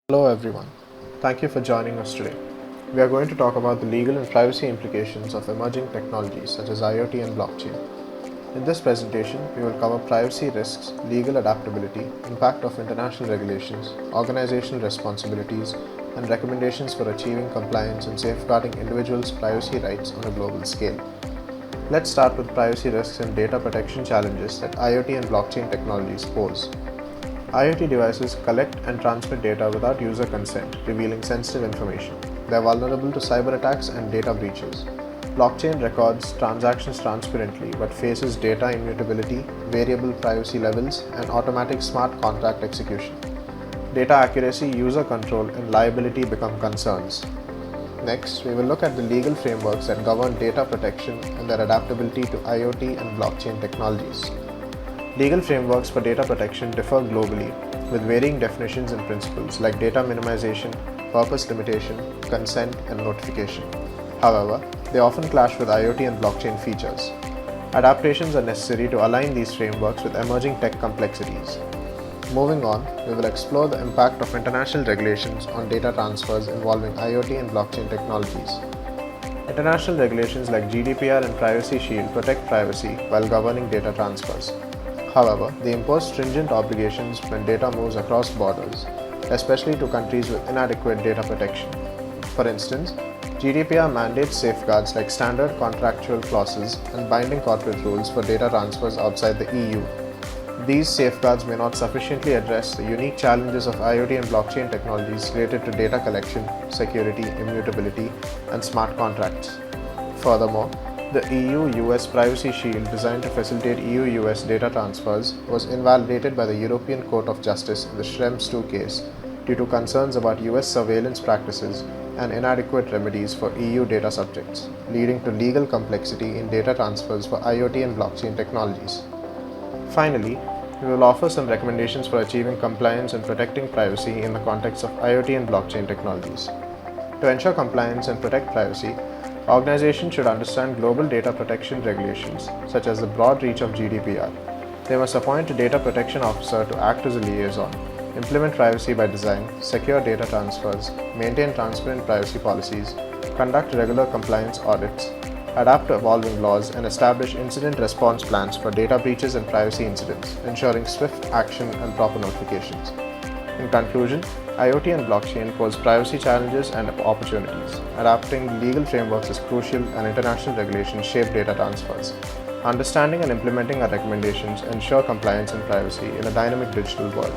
Hello everyone, thank you for joining us today. We are going to talk about the legal and privacy implications of emerging technologies such as IoT and blockchain. In this presentation, we will cover privacy risks, legal adaptability, impact of international regulations, organizational responsibilities, and recommendations for achieving compliance and safeguarding individuals' privacy rights on a global scale. Let's start with privacy risks and data protection challenges that IoT and blockchain technologies pose. IoT devices collect and transmit data without user consent, revealing sensitive information. They are vulnerable to cyber attacks and data breaches. Blockchain records transactions transparently but faces data immutability, variable privacy levels, and automatic smart contract execution. Data accuracy, user control, and liability become concerns. Next, we will look at the legal frameworks that govern data protection and their adaptability to IoT and blockchain technologies. Legal frameworks for data protection differ globally, with varying definitions and principles like data minimization, purpose limitation, consent, and notification. However, they often clash with IoT and blockchain features. Adaptations are necessary to align these frameworks with emerging tech complexities. Moving on, we will explore the impact of international regulations on data transfers involving IoT and blockchain technologies. International regulations like GDPR and Privacy Shield protect privacy while governing data transfers. However, they impose stringent obligations when data moves across borders, especially to countries with inadequate data protection. For instance, GDPR mandates safeguards like standard contractual clauses and binding corporate rules for data transfers outside the EU. These safeguards may not sufficiently address the unique challenges of IoT and blockchain technologies related to data collection, security, immutability, and smart contracts. Furthermore, the EU-US Privacy Shield, designed to facilitate EU-US data transfers, was invalidated by the European Court of Justice in the Schrems II case due to concerns about US surveillance practices and inadequate remedies for EU data subjects, leading to legal complexity in data transfers for IoT and blockchain technologies. Finally, we will offer some recommendations for achieving compliance and protecting privacy in the context of IoT and blockchain technologies. To ensure compliance and protect privacy, organizations should understand global data protection regulations, such as the broad reach of GDPR. They must appoint a data protection officer to act as a liaison, implement privacy by design, secure data transfers, maintain transparent privacy policies, conduct regular compliance audits, adapt to evolving laws, and establish incident response plans for data breaches and privacy incidents, ensuring swift action and proper notifications. In conclusion, IoT and blockchain pose privacy challenges and opportunities. Adapting legal frameworks is crucial, and international regulations shape data transfers. Understanding and implementing our recommendations ensure compliance and privacy in a dynamic digital world.